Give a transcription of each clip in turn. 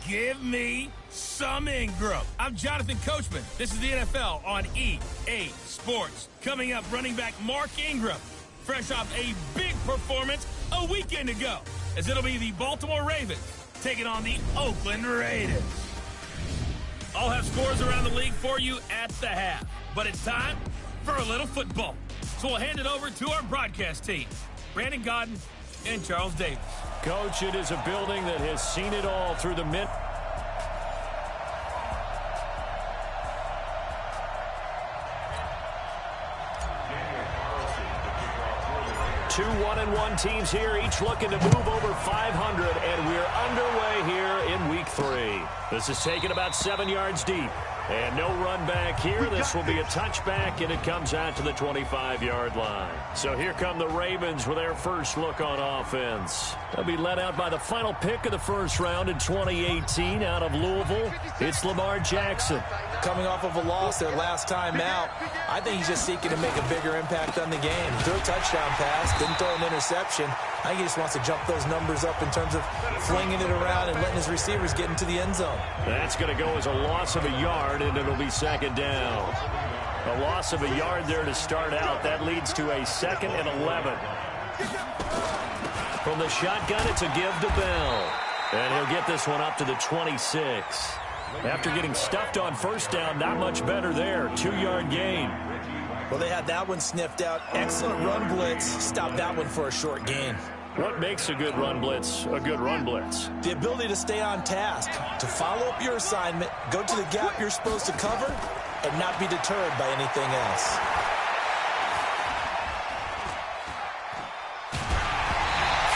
Give me some Ingram. I'm Jonathan Coachman. This is the NFL on EA Sports. Coming up, running back Mark Ingram, fresh off a big performance a weekend ago, as it'll be the Baltimore Ravens taking on the Oakland Raiders. I'll have scores around the league for you at the half, but it's time for a little football. So we'll hand it over to our broadcast team, Brandon Godden and Charles Davis. Coach, it is a building that has seen it all through the mid. 2 1-1 teams here, each looking to move over 500, and we're underway here in week 3. This is taken about 7 yards deep. And no run back here. This will be a touchback, and it comes out to the 25-yard line. So here come the Ravens with their first look on offense. They'll be led out by the final pick of the first round in 2018 out of Louisville. It's Lamar Jackson. Coming off of a loss their last time out, I think he's just seeking to make a bigger impact on the game. He threw a touchdown pass, didn't throw an interception. I think he just wants to jump those numbers up in terms of flinging it around and letting his receivers get into the end zone. That's going to go as a loss of a yard, and it'll be second down. A loss of a yard there to start out. That leads to a 2nd and 11. From the shotgun, it's a give to Bell. And he'll get this one up to the 26. After getting stuffed on first down, not much better there. 2-yard gain. Well, they had that one sniffed out. Excellent run blitz. Stopped that one for a short gain. What makes a good run blitz a good run blitz? The ability to stay on task, to follow up your assignment, go to the gap you're supposed to cover, and not be deterred by anything else.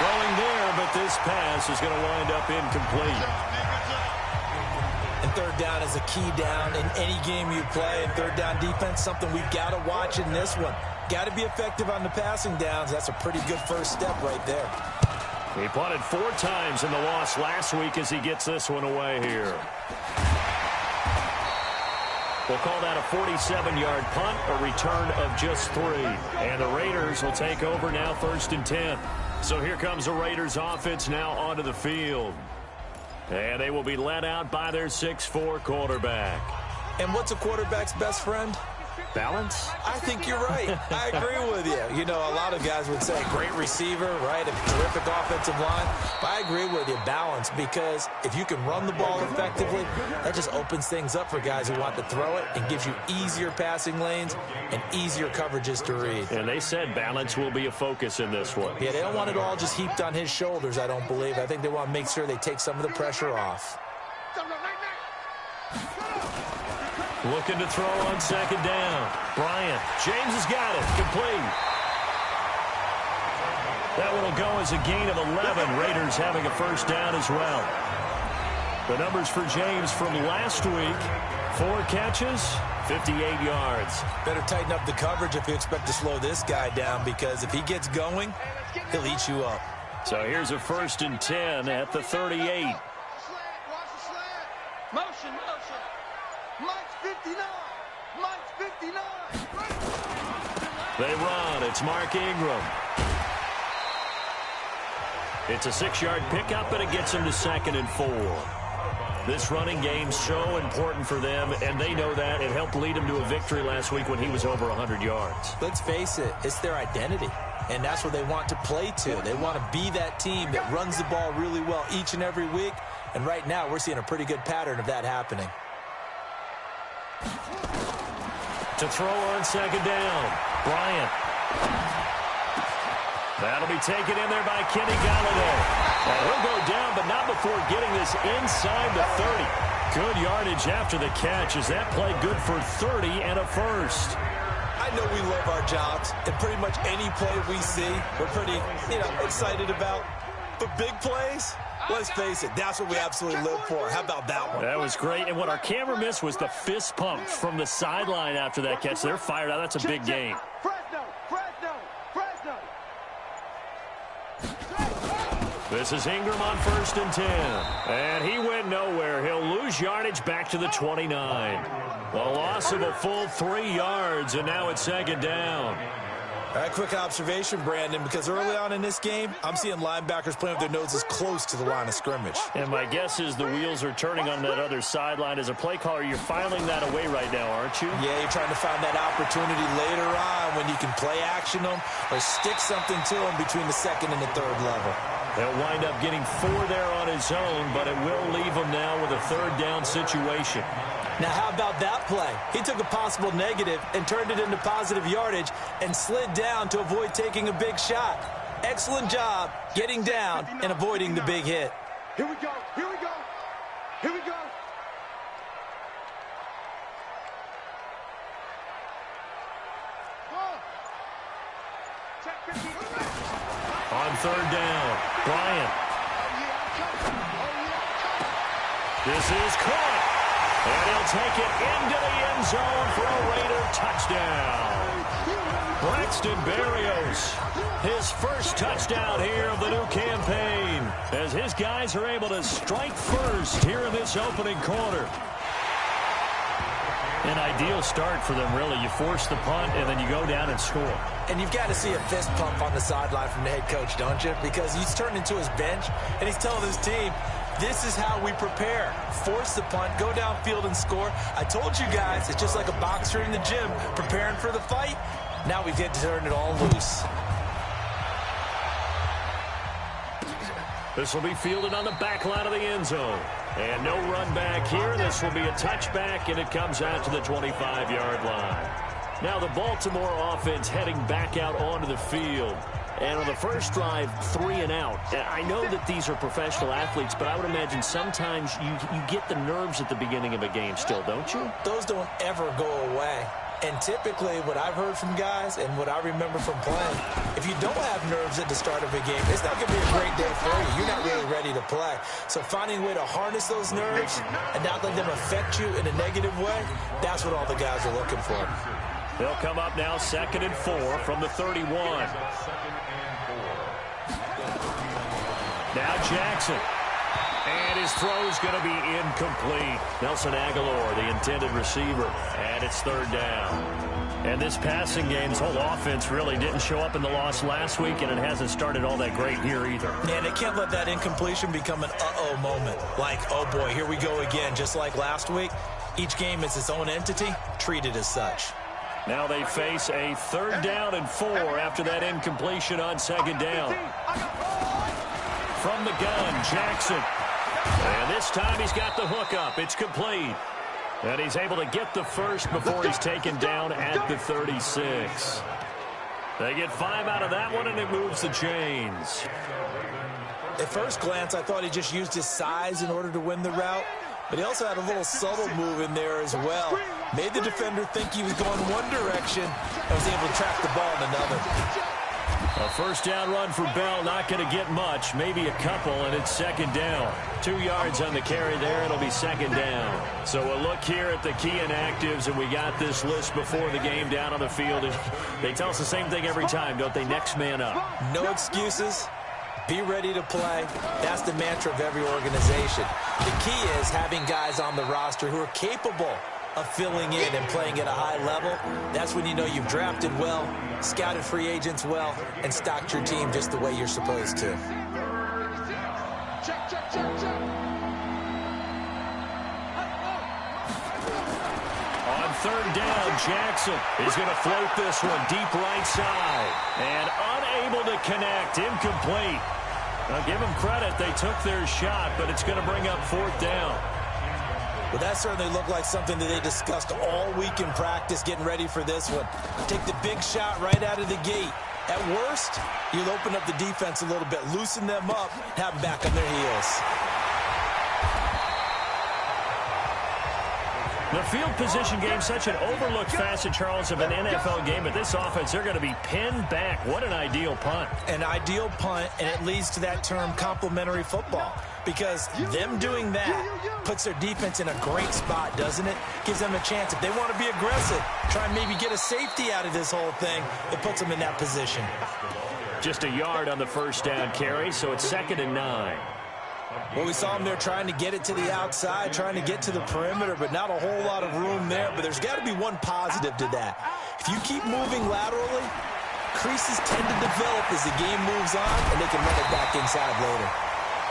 Throwing there, but this pass is going to wind up incomplete. And third down is a key down in any game you play. And third down defense, something we've got to watch in this one. Got to be effective on the passing downs. That's a pretty good first step right there. He punted 4 times in the loss last week as he gets this one away here. We'll call that a 47-yard punt, a return of just 3. And the Raiders will take over now 1st and 10. So here comes the Raiders offense now onto the field. And they will be led out by their 6'4" quarterback. And what's a quarterback's best friend? Balance? I think you're right. I agree with you. You know, a lot of guys would say great receiver, right? A terrific offensive line. But I agree with you, balance, because if you can run the ball effectively, that just opens things up for guys who want to throw it and gives you easier passing lanes and easier coverages to read. And they said balance will be a focus in this one. Yeah, they don't want it all just heaped on his shoulders, I don't believe. I think they want to make sure they take some of the pressure off. Looking to throw on 2nd down. Bryant. James has got it. Complete. That one will go as a gain of 11. Raiders having a first down as well. The numbers for James from last week. 4 catches, 58 yards. Better tighten up the coverage if you expect to slow this guy down, because if he gets going, he'll eat you up. So here's a 1st and 10 at the 38. Motion. Mike's 59. Mike's 59. They run. It's Mark Ingram. It's a 6-yard pickup, and it gets him to 2nd and 4. This running game's so important for them, and they know that. It helped lead them to a victory last week when he was over 100 yards. Let's face it, it's their identity, and that's what they want to play to. They want to be that team that runs the ball really well each and every week, and right now we're seeing a pretty good pattern of that happening. To throw on 2nd down, Bryant. That'll be taken in there by Kenny Galladay. And he'll go down, but not before getting this inside the 30. Good yardage after the catch. Is that play good for 30 and a first? I know we love our jobs, and pretty much any play we see, we're pretty, excited about. But big plays, let's face it, that's what we absolutely live for. How about that one? That was great. And what our camera missed was the fist pump from the sideline after that catch. They're fired out. That's a big game. Fresno. This is Ingram on 1st and 10. And he went nowhere. He'll lose yardage back to the 29. A loss of a full 3 yards, and now it's 2nd down. All right, quick observation, Brandon, because early on in this game, I'm seeing linebackers playing with their noses close to the line of scrimmage. And my guess is the wheels are turning on that other sideline. As a play caller, you're filing that away right now, aren't you? Yeah, you're trying to find that opportunity later on when you can play action them or stick something to them between the second and the third level. They'll wind up getting 4 there on his own, but it will leave him now with a third down situation. Now, how about that play? He took a possible negative and turned it into positive yardage and slid down to avoid taking a big shot. Excellent job getting down and avoiding the big hit. Here we go. Here we go. Here we go. On third down, Bryant. This is caught. And he'll take it into the end zone for a Raider touchdown. Braxton Berrios, his first touchdown here of the new campaign, as his guys are able to strike first here in this opening quarter. An ideal start for them, really. You force the punt, and then you go down and score. And you've got to see a fist pump on the sideline from the head coach, don't you? Because he's turned into his bench, and he's telling his team, this is how we prepare. Force the punt, go downfield and score. I told you guys, it's just like a boxer in the gym preparing for the fight. Now we get to turn it all loose. This will be fielded on the back line of the end zone. And no run back here. This will be a touchback, and it comes out to the 25-yard line. Now the Baltimore offense heading back out onto the field. And on the first drive, 3 and out. I know that these are professional athletes, but I would imagine sometimes you get the nerves at the beginning of a game still, don't you? Those don't ever go away. And typically, what I've heard from guys and what I remember from playing, if you don't have nerves at the start of a game, it's not going to be a great day for you. You're not really ready to play. So finding a way to harness those nerves and not let them affect you in a negative way, that's what all the guys are looking for. They'll come up now 2nd and 4 from the 31. Now Jackson. And his throw's going to be incomplete. Nelson Aguilar, the intended receiver. And it's 3rd down. And this passing game, this whole offense really didn't show up in the loss last week, and it hasn't started all that great here either. Yeah, they can't let that incompletion become an uh-oh moment. Like, oh boy, here we go again. Just like last week, each game is its own entity, treated as such. Now they face a 3rd down and 4 after that incompletion on 2nd down. From the gun, Jackson. And this time he's got the hook up. It's complete. And he's able to get the first before he's taken down at the 36. They get 5 out of that one, and it moves the chains. At first glance, I thought he just used his size in order to win the route. But he also had a little subtle move in there as well. Made the defender think he was going one direction and was able to track the ball in another. A first down run for Bell, not going to get much, maybe a couple, and it's 2nd down. 2 yards on the carry there, it'll be 2nd down. So a look here at the key inactives, and we got this list before the game down on the field. And they tell us the same thing every time, don't they? Next man up. No excuses. Be ready to play. That's the mantra of every organization. The key is having guys on the roster who are capable of filling in and playing at a high level. That's when you know you've drafted well, scouted free agents well, and stocked your team just the way you're supposed to. Check, check, check, check. On 3rd down, Jackson is going to float this one deep right side. And unable to connect, incomplete. Now give them credit, they took their shot, but it's going to bring up 4th down. Well, that certainly looked like something that they discussed all week in practice getting ready for this one. Take the big shot right out of the gate. At worst, you'll open up the defense a little bit, loosen them up, have them back on their heels. The field position game, such an overlooked facet, Charles, of an NFL game. But this offense, they're going to be pinned back. What an ideal punt. An ideal punt, and it leads to that term complementary football. Because them doing that puts their defense in a great spot, doesn't it? Gives them a chance. If they want to be aggressive, try and maybe get a safety out of this whole thing, it puts them in that position. Just a yard on the first down carry, so it's 2nd and 9. Well, we saw them there trying to get it to the outside, trying to get to the perimeter, but not a whole lot of room there. But there's got to be one positive to that. If you keep moving laterally, Creases tend to develop as the game moves on, and they can run it back inside later.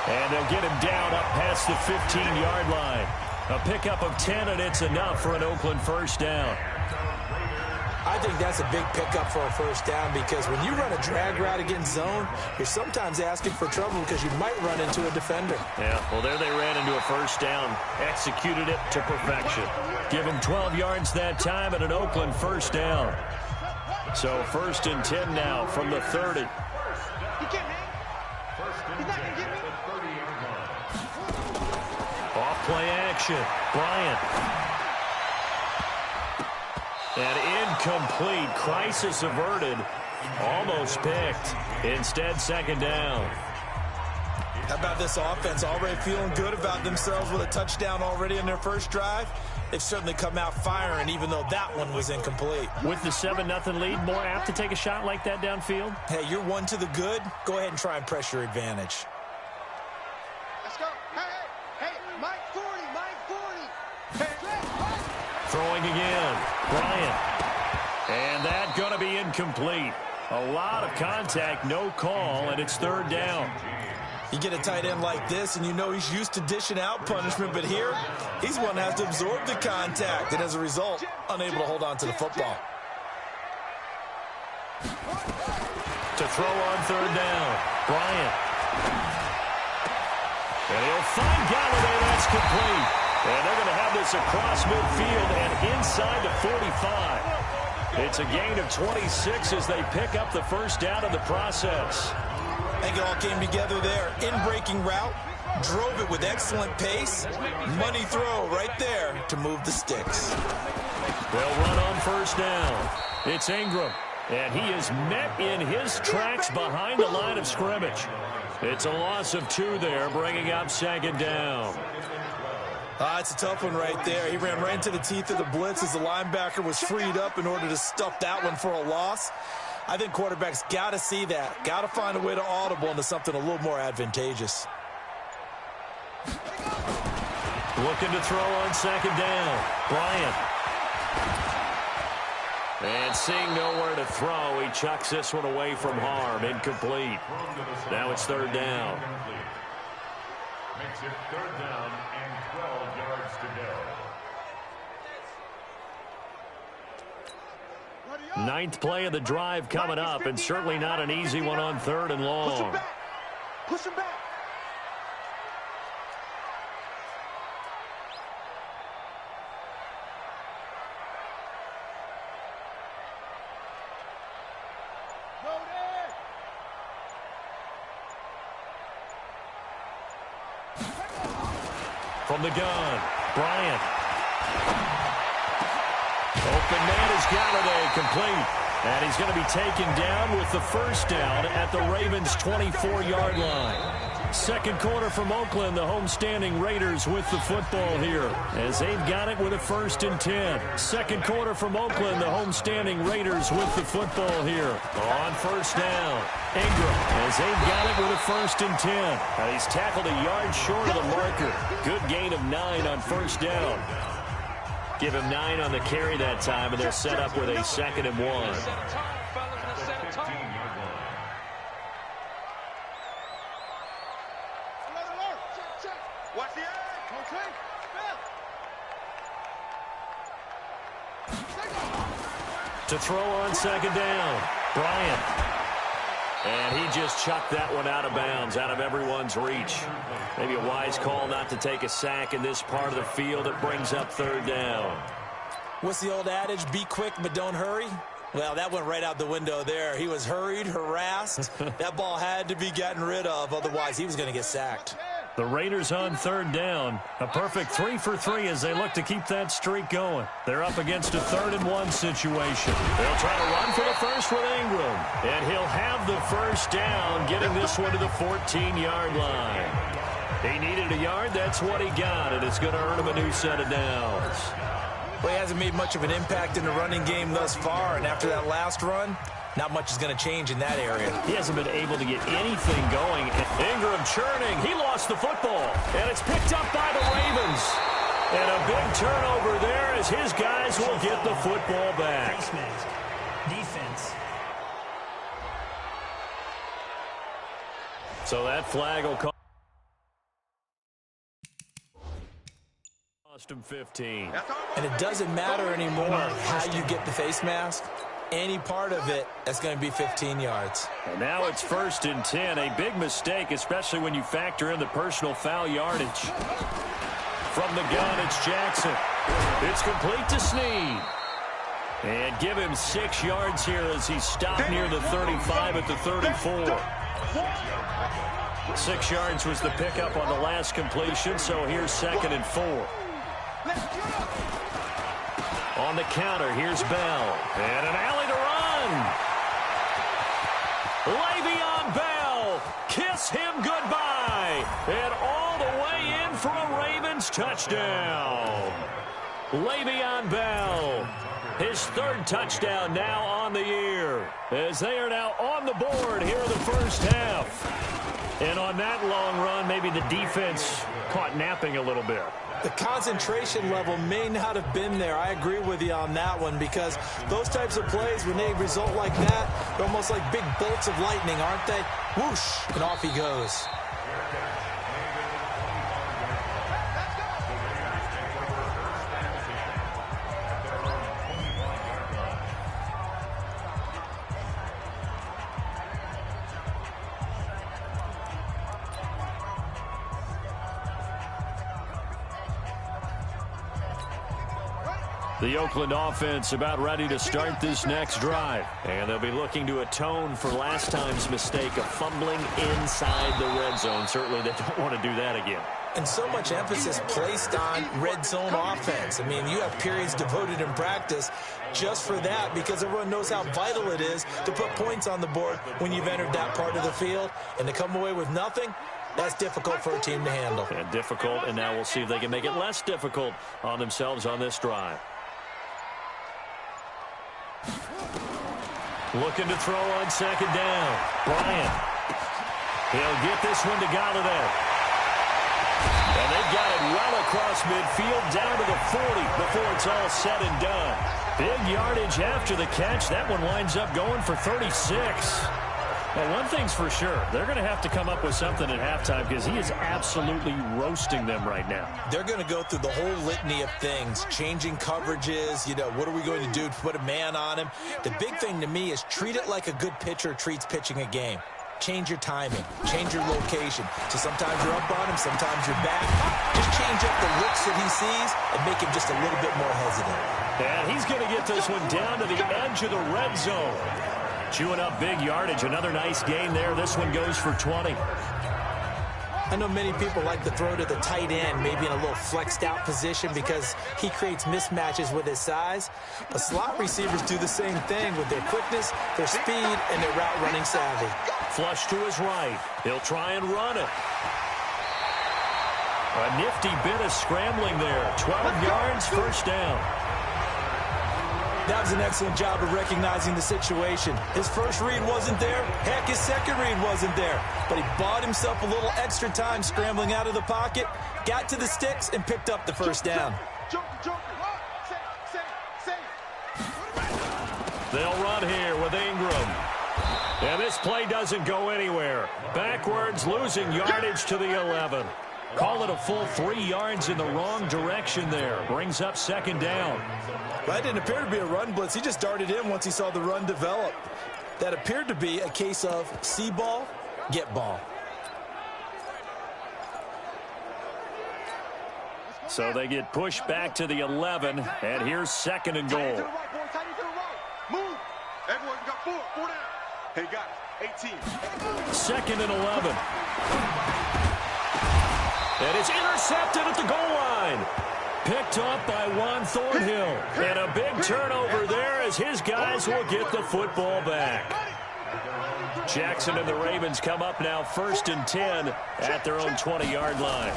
And they'll get him down up past the 15-yard line. A pickup of 10, and it's enough for an Oakland first down. I think that's a big pickup for a first down because when you run a drag route against zone, you're sometimes asking for trouble because you might run into a defender. Yeah, well, there they ran into a first down. Executed it to perfection. Give him 12 yards that time and an Oakland first down. So 1st and 10 now from the 30. He can't hang. He's not going to get me. Off play action. Bryant. And incomplete. Crisis averted. Almost picked. Instead, 2nd down. How about this offense? Already feeling good about themselves with a touchdown already in their first drive. They've certainly come out firing, even though that one was incomplete. With the 7-0 lead, more apt to take a shot like that downfield? Hey, you're one to the good. Go ahead and try and press your advantage. Let's go. Hey, Mike 40, Mike 40. Hey. Throwing again. Bryant. And that going to be incomplete. A lot of contact, no call, and it's 3rd down. You get a tight end like this, and you know he's used to dishing out punishment, but here, he's one that has to absorb the contact, and as a result, unable to hold on to the football. To throw on 3rd down. Bryant. And he'll find Galladay. That's complete. And they're going to have this across midfield and inside the 45. It's a gain of 26 as they pick up the first down in the process. I think it all came together there. In-breaking route, drove it with excellent pace. Money throw right there to move the sticks. They'll run on 1st down. It's Ingram. And he is met in his tracks behind the line of scrimmage. It's a loss of 2 there, bringing up 2nd down. It's a tough one right there. He ran right into the teeth of the blitz as the linebacker was freed up in order to stuff that one for a loss. I think quarterbacks got to see that. Got to find a way to audible into something a little more advantageous. Looking to throw on 2nd down. Bryant. And seeing nowhere to throw, he chucks this one away from harm. Incomplete. Now it's 3rd down. Makes it 3rd down and 12 yards to go. 9th play of the drive coming up, and certainly not an easy one on 3rd and long. Push him back. Push him back. From the gun, Bryant. Open man is Galladay, complete. And he's going to be taken down with the first down at the Ravens' 24-yard line. 2nd quarter from Oakland, the homestanding Raiders with the football here as they've got it with a 1st and 10. 2nd quarter from Oakland, the homestanding Raiders with the football here on 1st down. Ingram as they've got it with a 1st and 10. And he's tackled a yard short of the marker. Good gain of 9 on 1st down. Give him 9 on the carry that time, and they're set up with a 2nd and 1. Watch the eye. To throw on 2nd down, Bryant. And he just chucked that one out of bounds, out of everyone's reach. Maybe a wise call not to take a sack in this part of the field. It brings up 3rd down. What's the old adage? Be quick, but don't hurry. Well, that went right out the window there. He was hurried, harassed. That ball had to be gotten rid of. Otherwise, he was going to get sacked. The Raiders on 3rd down. A perfect 3 for 3 as they look to keep that streak going. They're up against a 3rd and 1 situation. They'll try to run for the first with Ingram. And he'll have the first down, getting this one to the 14-yard line. He needed a yard. That's what he got, and it's going to earn him a new set of downs. Well, he hasn't made much of an impact in the running game thus far, and after that last run, not much is going to change in that area. He hasn't been able to get anything going. Ingram churning. He lost the football, and it's picked up by the Ravens. And a big turnover there as his guys will get the football back. Defense. So that flag will cost him 15. And it doesn't matter anymore how you get the face mask. Any part of it, that's going to be 15 yards. And now it's 1st and 10. A big mistake, especially when you factor in the personal foul yardage. From the gun, it's Jackson. It's complete to Snead. And give him 6 yards here as he stopped near the 35 at the 34. 6 yards was the pickup on the last completion, so here's 2nd and 4. On the counter, here's Bell. And an alley to run. Le'Veon Bell. Kiss him goodbye. And all the way in for a Ravens touchdown. Le'Veon Bell. His 3rd touchdown now on the year. As they are now on the board here in the first half. And on that long run, maybe the defense caught napping a little bit. The concentration level may not have been there. I agree with you on that one, because those types of plays, when they result like that, they're almost like big bolts of lightning, aren't they? Whoosh, and off he goes. The Oakland offense about ready to start this next drive. And they'll be looking to atone for last time's mistake of fumbling inside the red zone. Certainly they don't want to do that again. And so much emphasis placed on red zone offense. I mean, you have periods devoted in practice just for that, because everyone knows how vital it is to put points on the board when you've entered that part of the field. And to come away with nothing, that's difficult for a team to handle. And difficult, and now we'll see if they can make it less difficult on themselves on this drive. Looking to throw on 2nd down. Bryant. He'll get this one to Galladay. And they've got it well across midfield down to the 40 before it's all said and done. Big yardage after the catch. That one winds up going for 36. Well, one thing's for sure. They're going to have to come up with something at halftime, because he is absolutely roasting them right now. They're going to go through the whole litany of things, changing coverages, what are we going to do to put a man on him? The big thing to me is treat it like a good pitcher treats pitching a game. Change your timing, change your location. So sometimes you're up on him, sometimes you're back. Just change up the looks that he sees and make him just a little bit more hesitant. And he's going to get this one down to the edge of the red zone. Chewing up big yardage. Another nice gain there. This one goes for 20. I know many people like to throw to the tight end, maybe in a little flexed out position, because he creates mismatches with his size. But slot receivers do the same thing with their quickness, their speed, and their route running savvy. Flush to his right. He'll try and run it. A nifty bit of scrambling there. 12 yards, 1st down. That was an excellent job of recognizing the situation. His first read wasn't there. Heck, his second read wasn't there. But he bought himself a little extra time scrambling out of the pocket, got to the sticks, and picked up the 1st down. They'll run here with Ingram. And this play doesn't go anywhere. Backwards, losing yardage to the 11. Call it a full 3 yards in the wrong direction there. Brings up 2nd down. That didn't appear to be a run blitz. He just darted in once he saw the run develop. That appeared to be a case of see ball, get ball. So they get pushed back to the 11, and here's 2nd and goal. Move. Everyone got 4 down. Hey, got 18. 2nd and 11. And it's intercepted at the goal line. Picked up by Juan Thornhill. And a big turnover there as his guys will get the football back. Jackson and the Ravens come up now 1st and 10 at their own 20-yard line.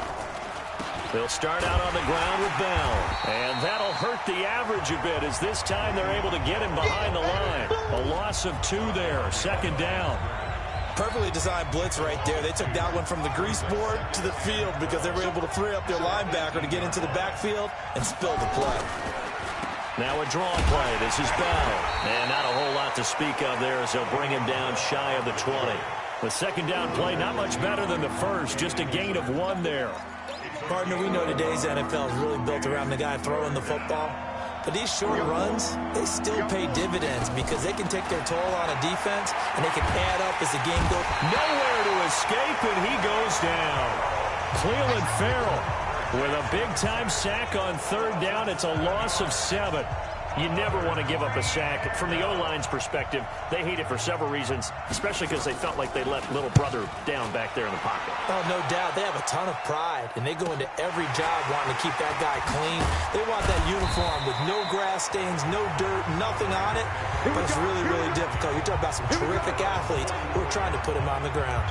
They'll start out on the ground with Bell. And that'll hurt the average a bit, as this time they're able to get him behind the line. A loss of 2 there, 2nd down. Perfectly designed blitz right there. They took that one from the grease board to the field because they were able to free up their linebacker to get into the backfield and spill the play. Now a draw play. This is Bell. And not a whole lot to speak of there as they'll bring him down shy of the 20. The second down play, not much better than the first, just a gain of 1 there. Partner, we know today's NFL is really built around the guy throwing the football. But these short runs, they still pay dividends because they can take their toll on a defense and they can add up as the game goes. Nowhere to escape, and he goes down. Cleveland Farrell with a big-time sack on third down. It's a loss of 7. You never want to give up a sack. From the O-line's perspective, they hate it for several reasons, especially because they felt like they let little brother down back there in the pocket. Oh, no doubt. They have a ton of pride, and they go into every job wanting to keep that guy clean. They want that uniform with no grass stains, no dirt, nothing on it. But it's really, really difficult. You're talking about some terrific athletes who are trying to put him on the ground.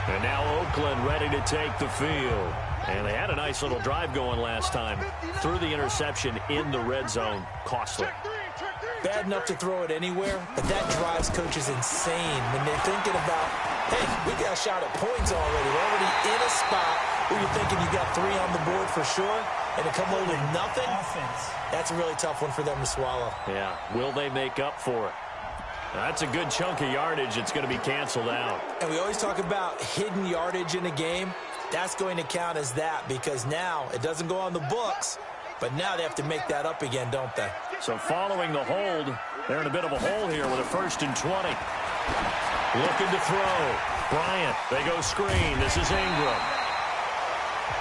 And now Oakland ready to take the field. And they had a nice little drive going last time. Threw the interception in the red zone. Costly. Bad enough to throw it anywhere, but that drives coaches insane when they're thinking about, hey, we got a shot at points already. We're already in a spot where you're thinking you got 3 on the board for sure, and to come away with nothing, that's a really tough one for them to swallow. Yeah, will they make up for it? That's a good chunk of yardage. It's going to be canceled out. And we always talk about hidden yardage in a game. That's going to count as that because now it doesn't go on the books, but now they have to make that up again, don't they? So following the hold, they're in a bit of a hole here with a 1st and 20. Looking to throw. Bryant, they go screen. This is Ingram.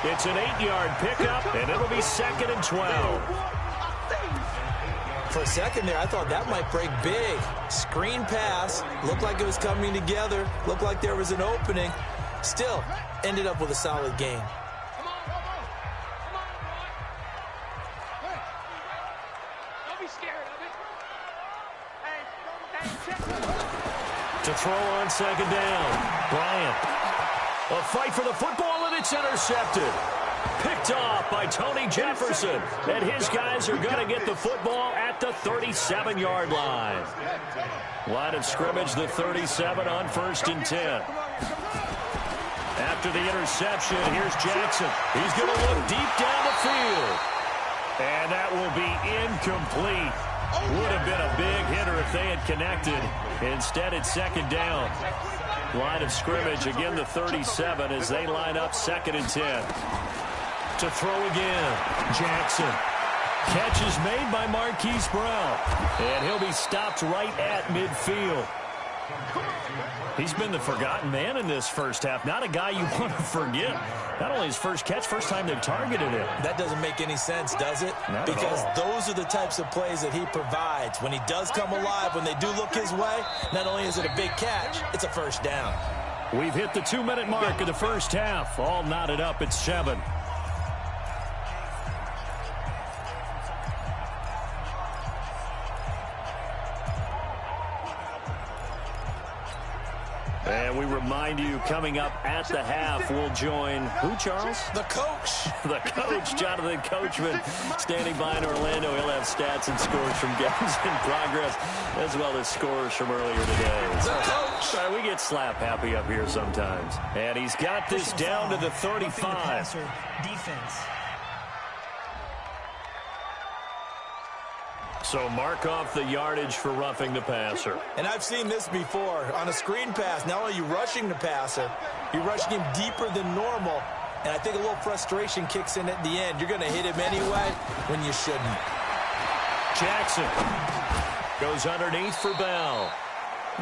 It's an 8-yard pickup, and it'll be 2nd and 12. For a second there, I thought that might break big. Screen pass, looked like it was coming together, looked like there was an opening. Still, ended up with a solid game. Don't be scared of it. To throw on 2nd down. Bryant. A fight for the football, and it's intercepted. Picked off by Tony Jefferson. And his guys are going to get the football at the 37-yard line. Line of scrimmage, the 37 on 1st and 10. After the interception, here's Jackson. He's going to look deep down the field. And that will be incomplete. Would have been a big hitter if they had connected. Instead, it's 2nd down. Line of scrimmage, again the 37 as they line up 2nd and 10. To throw again, Jackson. Catch is made by Marquise Brown. And he'll be stopped right at midfield. He's been the forgotten man in this first half. Not a guy you want to forget. Not only his first catch, first time they've targeted him. That doesn't make any sense, does it? Not because at all. Those are the types of plays that he provides. When he does come alive, when they do look his way, not only is it a big catch, it's a 1st down. We've hit the 2-minute mark of the first half. All knotted up at 7. And we remind you, coming up at the half, we'll join who, Charles? The coach. The coach, Jonathan Coachman, standing by in Orlando. He'll have stats and scores from games in progress, as well as scores from earlier today. The coach. Sorry, we get slap happy up here sometimes. And he's got this down to the 35. Defense. So mark off the yardage for roughing the passer. And I've seen this before. On a screen pass, not only are you rushing the passer, you're rushing him deeper than normal. And I think a little frustration kicks in at the end. You're going to hit him anyway when you shouldn't. Jackson goes underneath for Bell.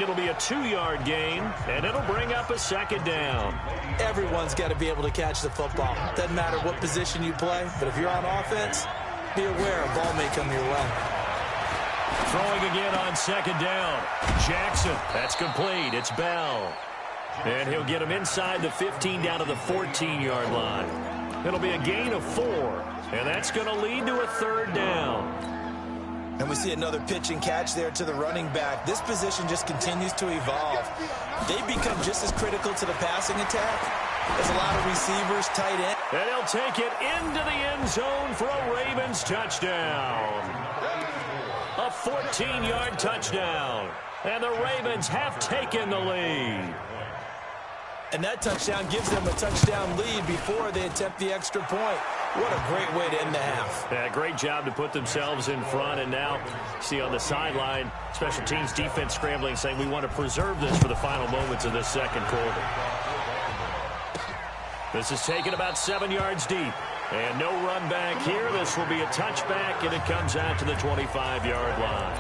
It'll be a 2-yard gain, and it'll bring up a 2nd down. Everyone's got to be able to catch the football. Doesn't matter what position you play, but if you're on offense, be aware a ball may come your way. Throwing again on 2nd down. Jackson, that's complete. It's Bell. And he'll get him inside the 15 down to the 14-yard line. It'll be a gain of 4, and that's going to lead to a 3rd down. And we see another pitch and catch there to the running back. This position just continues to evolve. They become just as critical to the passing attack as a lot of receivers, tight end. And he'll take it into the end zone for a Ravens touchdown. A 14-yard touchdown. And the Ravens have taken the lead. And that touchdown gives them a touchdown lead before they attempt the extra point. What a great way to end the half. Yeah, great job to put themselves in front. And now, see on the sideline, special teams defense scrambling, saying we want to preserve this for the final moments of this second quarter. This is taken about 7 yards deep. And no run back here. This will be a touchback, and it comes out to the 25-yard line.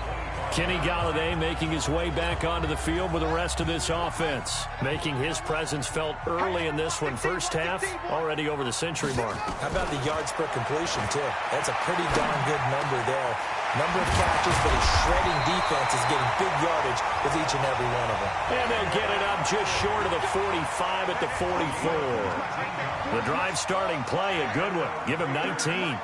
Kenny Golladay making his way back onto the field with the rest of this offense. Making his presence felt early in this one. First half, already over the century mark. How about the yards per completion, too? That's a pretty darn good number there. Number of catches, but his shredding defense is getting big yardage with each and every one of them. And they'll get it up just short of the 45 at the 44. The drive starting play, a good one. Give him 19.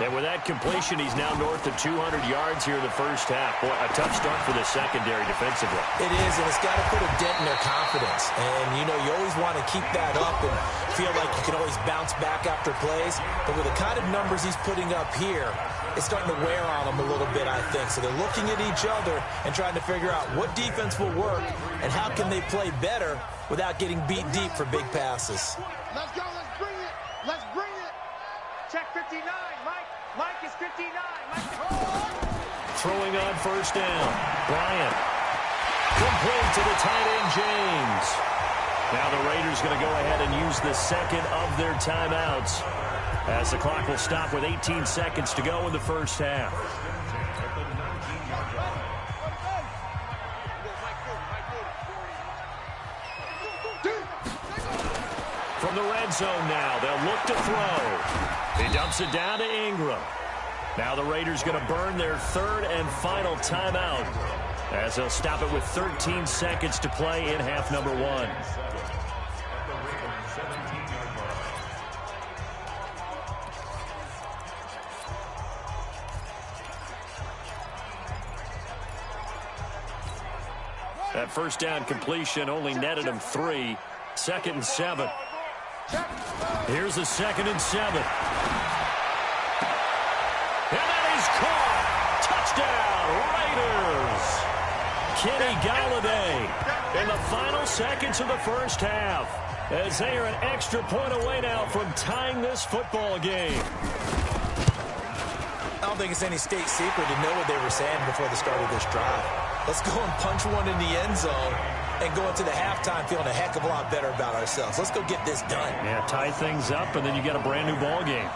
And with that completion, he's now north of 200 yards here in the first half. Boy, a tough start for the secondary defensively. It is, and it's got to put a dent in their confidence. And, you know, you always want to keep that up and feel like you can always bounce back after plays. But with the kind of numbers he's putting up here, it's starting to wear on them a little bit, I think. So they're looking at each other and trying to figure out what defense will work and how can they play better without getting beat deep for big passes. Let's go. Let's bring it. Let's bring it. Check 59. Mike is 59. Throwing on first down. Bryant. Complete to the tight end, James. Now the Raiders going to go ahead and use the second of their timeouts, as the clock will stop with 18 seconds to go in the first half. From the red zone now, they'll look to throw. He dumps it down to Ingram. Now the Raiders going to burn their third and final timeout, as they'll stop it with 13 seconds to play in half number one. That first down completion only netted him 3. 2nd and 7. Here's a 2nd and 7. And that is caught. Touchdown, Raiders. Kenny Golladay in the final seconds of the first half, as they are an extra point away now from tying this football game. I don't think it's any state secret to know what they were saying before the start of this drive. Let's go and punch one in the end zone and go into the halftime feeling a heck of a lot better about ourselves. Let's go get this done. Yeah, tie things up, and then you get a brand new ball game.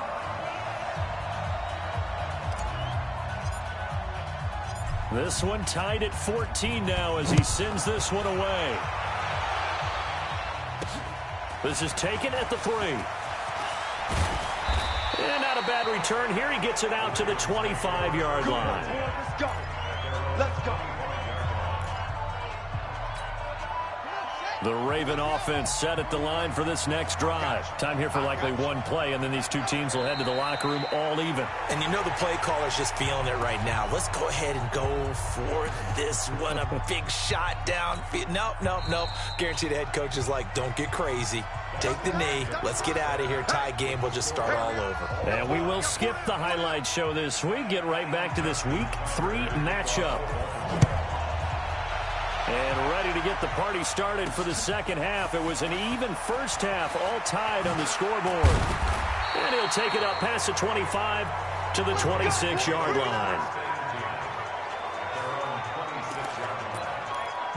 This one tied at 14 now as he sends this one away. This is taken at the 3. And not a bad return here. He gets it out to the 25-yard line. Let's go. Let's go. The Raven offense set at the line for this next drive. Time here for likely one play, and then these two teams will head to the locker room all even. And you know the play caller's just feeling it right now. Let's go ahead and go for this one. A big shot down. Nope. Guarantee the head coach is like, don't get crazy. Take the knee. Let's get out of here. Tie game. We'll just start all over. And we will skip the highlight show this week. Get right back to this Week 3 matchup. And ready to get the party started for the second half. It was an even first half, all tied on the scoreboard. And he'll take it up past the 25 to the 26-yard line.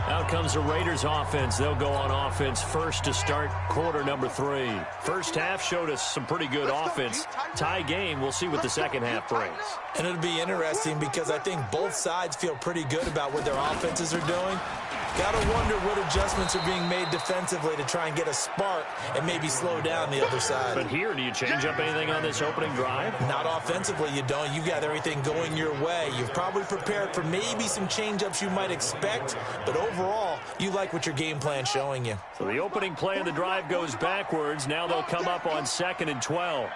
Out comes the Raiders offense. They'll go on offense first to start quarter number 3. First half showed us some pretty good offense. Tie game. We'll see what the second half brings. And it'll be interesting because I think both sides feel pretty good about what their offenses are doing. Got to wonder what adjustments are being made defensively to try and get a spark and maybe slow down the other side. But here, do you change up anything on this opening drive? Not offensively, you don't. You got everything going your way. You've probably prepared for maybe some change-ups you might expect, but overall, you like what your game plan's showing you. So the opening play of the drive goes backwards. Now they'll come up on 2nd and 12.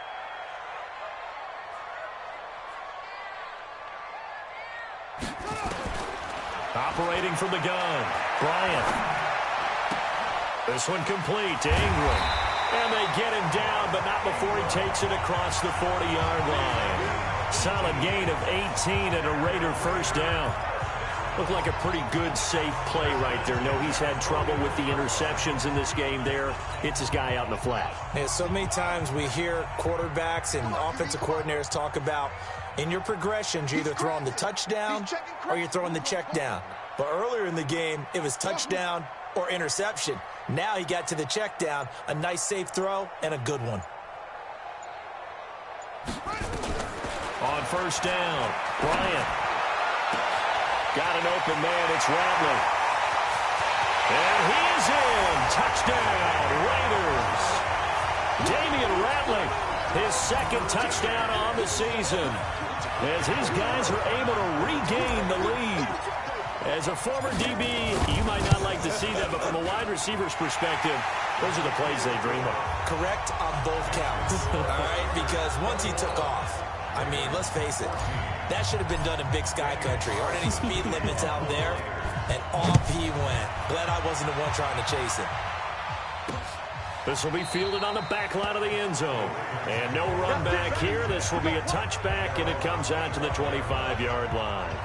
Operating from the gun, Bryant. This one complete to Ingram. And they get him down, but not before he takes it across the 40-yard line. Solid gain of 18 and a Raider first down. Looked like a pretty good, safe play right there. No, he's had trouble with the interceptions in this game there. Hits his guy out in the flat. Yeah, so many times we hear quarterbacks and offensive coordinators talk about in your progressions, you're either throwing the touchdown or you're throwing the check down. But earlier in the game, it was touchdown or interception. Now he got to the check down, a nice safe throw, and a good one. On first down, Bryant. Got an open man, it's Rattler. And he is in. Touchdown, Raiders. Damian Rattler, his second touchdown on the season, as his guys are able to regain the lead. As a former DB, you might not like to see that, but from a wide receiver's perspective, those are the plays they dream of. Correct on both counts, all right? Because once he took off, I mean, let's face it, that should have been done in Big Sky Country. Aren't any speed limits out there? And off he went. Glad I wasn't the one trying to chase him. This will be fielded on the back line of the end zone. And no run back here. This will be a touchback, and it comes out to the 25-yard line.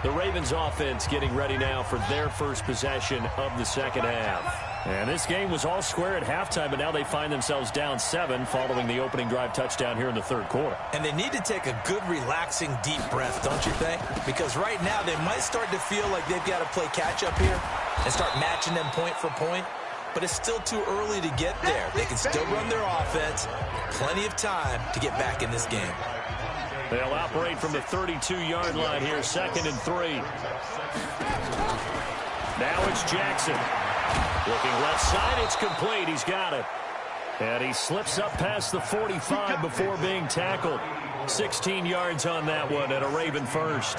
The Ravens offense getting ready now for their first possession of the second half. And this game was all square at halftime, but now they find themselves down 7 following the opening drive touchdown here in the third quarter. And they need to take a good, relaxing, deep breath, don't you think? Because right now they might start to feel like they've got to play catch-up here and start matching them point for point. But it's still too early to get there. They can still run their offense. Plenty of time to get back in this game. They'll operate from the 32-yard line here, 2nd and 3. Now it's Jackson. Looking left side, it's complete. He's got it. And he slips up past the 45 before being tackled. 16 yards on that one at a Raven first.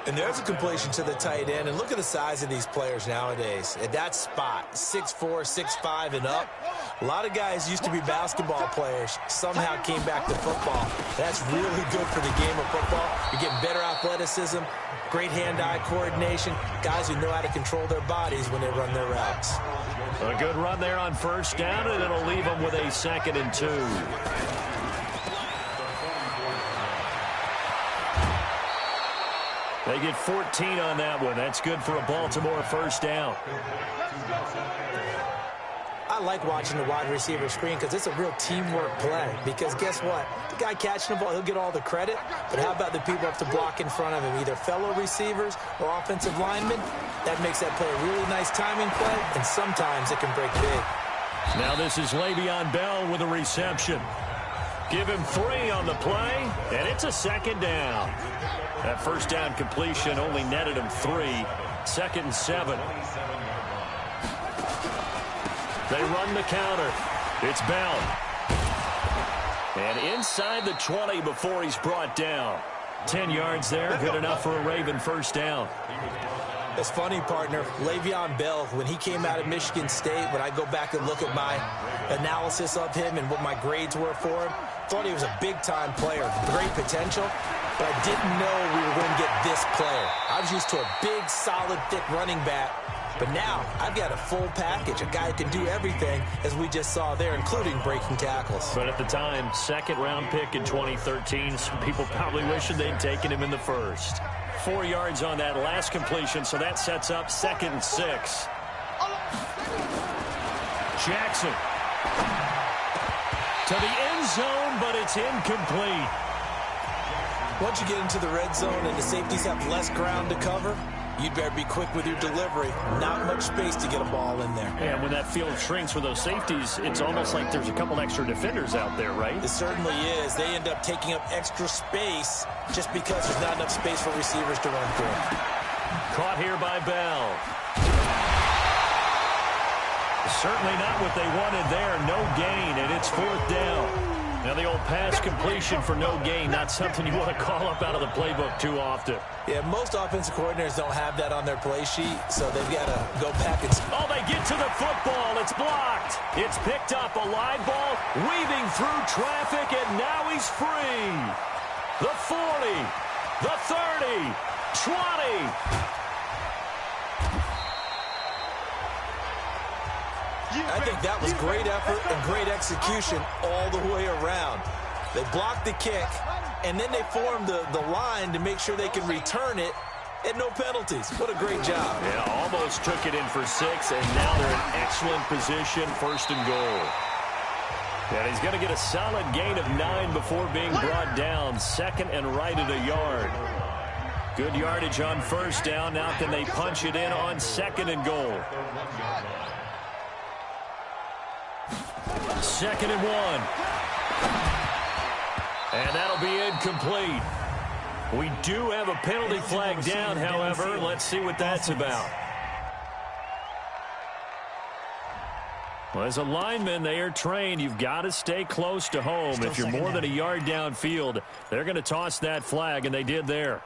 And there's a completion to the tight end. And look at the size of these players nowadays. At that spot, 6'4", 6'5", and up. A lot of guys used to be basketball players. Somehow came back to football. That's really good for the game of football. You're getting better athleticism, great hand-eye coordination, guys who know how to control their bodies when they run their routes. A good run there on first down, and it'll leave them with a 2nd and 2. They get 14 on that one. That's good for a Baltimore first down. I like watching the wide receiver screen because it's a real teamwork play. Because guess what? The guy catching the ball, he'll get all the credit. But how about the people up to block in front of him, either fellow receivers or offensive linemen? That makes that play a really nice timing play, and sometimes it can break big. Now this is Le'Veon Bell with a reception. Give him 3 on the play, and it's a 2nd down. That first down completion only netted him 3. 2nd and 7. They run the counter. It's Bell. And inside the 20 before he's brought down. 10 yards there, good enough for a Raven first down. It's funny, partner. Le'Veon Bell, when he came out of Michigan State, when I go back and look at my analysis of him and what my grades were for him, thought he was a big-time player, great potential, but I didn't know we were going to get this player. I was used to a big, solid, thick running back, but now I've got a full package, a guy who can do everything, as we just saw there, including breaking tackles. But at the time, 2nd-round pick in 2013, some people probably wishing they'd taken him in the first. 4 yards on that last completion, so that sets up 2nd and 6. Jackson to the end zone, but it's incomplete. Once you get into the red zone and the safeties have less ground to cover, you'd better be quick with your delivery. Not much space to get a ball in there. And when that field shrinks with those safeties, it's almost like there's a couple extra defenders out there, right? It certainly is. They end up taking up extra space just because there's not enough space for receivers to run through. Caught here by Bell. Certainly not what they wanted there. No gain, and it's 4th down. Now the old pass completion for no gain, not something you want to call up out of the playbook too often. Yeah, most offensive coordinators don't have that on their play sheet, so they've got to go back and... Oh, they get to the football. It's blocked. It's picked up. A live ball weaving through traffic, and now he's free. The 40, the 30, 20. I think that was great effort and great execution all the way around. They blocked the kick, and then they formed the line to make sure they can return it. and no penalties. What a great job. Yeah, almost took it in for 6, and now they're in excellent position, 1st and goal. And he's going to get a solid gain of 9 before being brought down. 2nd and right at a yard. Good yardage on 1st down. Now can they punch it in on 2nd and goal? 2nd and 1. And that'll be incomplete. We do have a penalty flag down, however. Let's see what that's about. Well, as a lineman, they are trained. You've got to stay close to home. If you're more than a yard downfield, they're going to toss that flag, and they did there.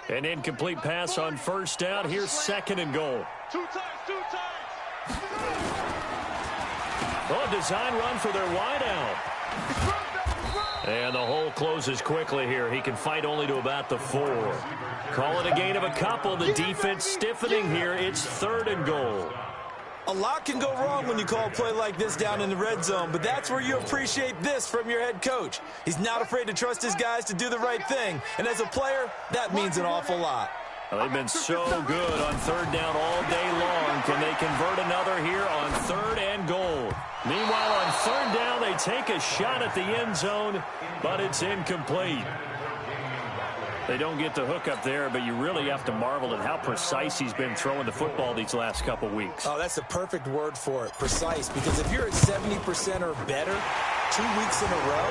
An incomplete pass on 1st down. Here's 2nd and goal. 2 times. Oh, design run for their wideout. And the hole closes quickly here. He can fight only to about the 4. Call it a gain of a couple. The defense stiffening here. It's 3rd and goal. A lot can go wrong when you call a play like this down in the red zone, but that's where you appreciate this from your head coach. He's not afraid to trust his guys to do the right thing, and as a player, that means an awful lot. Well, they've been so good on 3rd down all day long. Can they convert another here on 3rd and goal? Meanwhile, on 3rd down, they take a shot at the end zone, but it's incomplete. They don't get the hook up there, but you really have to marvel at how precise he's been throwing the football these last couple weeks. Oh, that's the perfect word for it, precise, because if you're at 70% or better 2 weeks in a row,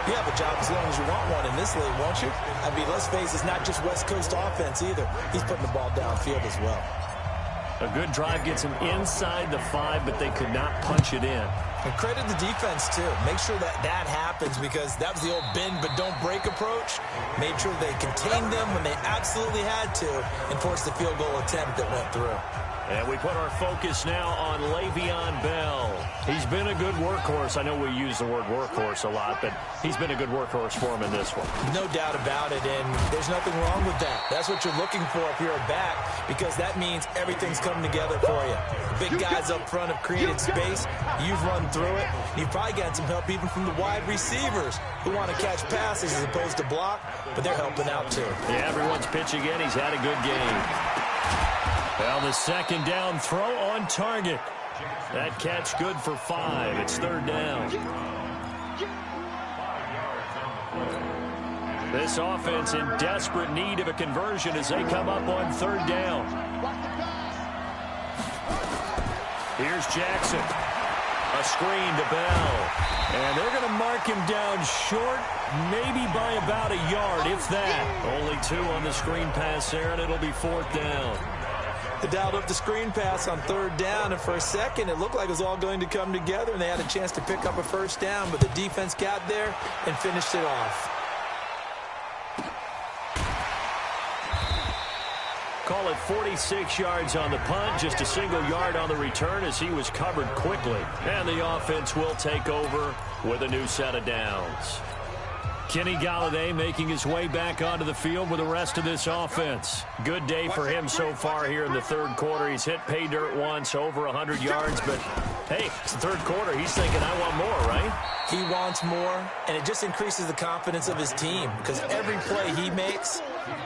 you have a job as long as you want one in this league, won't you? I mean, let's face it, it's not just West Coast offense either. He's putting the ball downfield as well. A good drive gets him inside the 5, but they could not punch it in. And credit the defense, too. Make sure that that happens, because that was the old bend but don't break approach. Made sure they contained them when they absolutely had to and forced the field goal attempt that went through. And we put our focus now on Le'Veon Bell. He's been a good workhorse. I know we use the word workhorse a lot, but he's been a good workhorse for him in this one. No doubt about it, and there's nothing wrong with that. That's what you're looking for if you're a back, because that means everything's coming together for you. The big guys up front have created space. You've run through it. You've probably gotten some help even from the wide receivers who want to catch passes as opposed to block, but they're helping out too. Yeah, everyone's pitching in. He's had a good game. Well, the 2nd down throw on target. That catch good for 5. It's 3rd down. This offense in desperate need of a conversion as they come up on 3rd down. Here's Jackson. A screen to Bell. And they're going to mark him down short, maybe by about a yard, if that. Only 2 on the screen pass there, and it'll be 4th down. They dialed up the screen pass on 3rd down, and for a second it looked like it was all going to come together, and they had a chance to pick up a 1st down, but the defense got there and finished it off. Call it 46 yards on the punt, just a single yard on the return as he was covered quickly. And the offense will take over with a new set of downs. Kenny Golladay making his way back onto the field with the rest of this offense. Good day for him so far here in the 3rd quarter. He's hit pay dirt once, over 100 yards, but hey, it's the 3rd quarter. He's thinking, I want more, right? He wants more, and it just increases the confidence of his team, because every play he makes,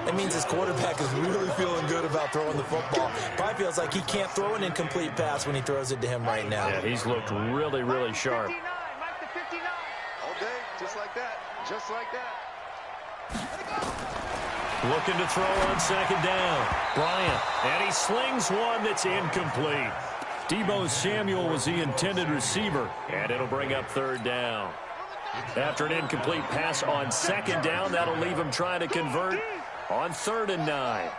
that means his quarterback is really feeling good about throwing the football. Probably feels like he can't throw an incomplete pass when he throws it to him right now. Yeah, he's looked really, really sharp. 59, Mike the 59. All day, just like that. Just like that. Looking to throw on 2nd down. Bryant, and he slings one that's incomplete. Deebo Samuel was the intended receiver, and it'll bring up 3rd down. After an incomplete pass on 2nd down, that'll leave him trying to convert on 3rd and 9.